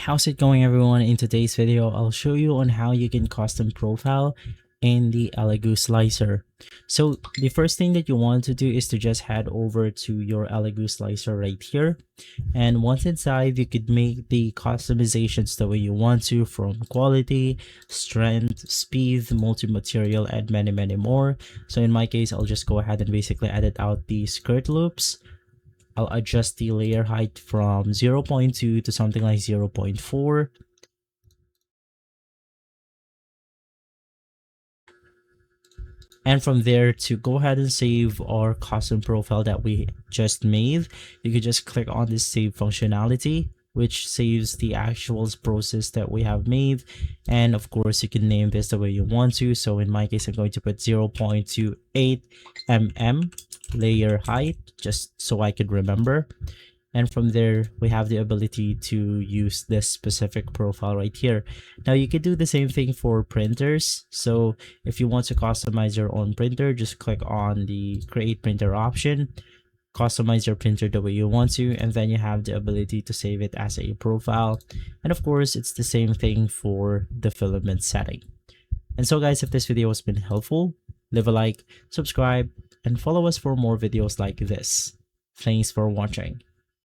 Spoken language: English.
How's it going, everyone? In today's video, I'll show you on how you can custom profile in the Elegoo slicer. So the first thing that you want to do is to just head over to your Elegoo slicer right here. And once inside, you could make the customizations the way you want to, from quality, strength, speed, multi-material, and many more. So in my case, I'll just go ahead and basically edit out the skirt loops. I'll adjust the layer height from 0.2 to something like 0.4. And from there, to go ahead and save our custom profile that we just made, you can just click on this save functionality, which saves the actual process that we have made. And of course, you can name this the way you want to. So in my case, I'm going to put 0.28 mm layer height, just so I could remember. And from there, we have the ability to use this specific profile right here. Now you could do the same thing for printers. So if you want to customize your own printer, just click on the create printer option, customize your printer the way you want to, and then you have the ability to save it as a profile. And of course, it's the same thing for the filament setting. And so guys, if this video has been helpful, leave a like, subscribe, and follow us for more videos like this. Thanks for watching.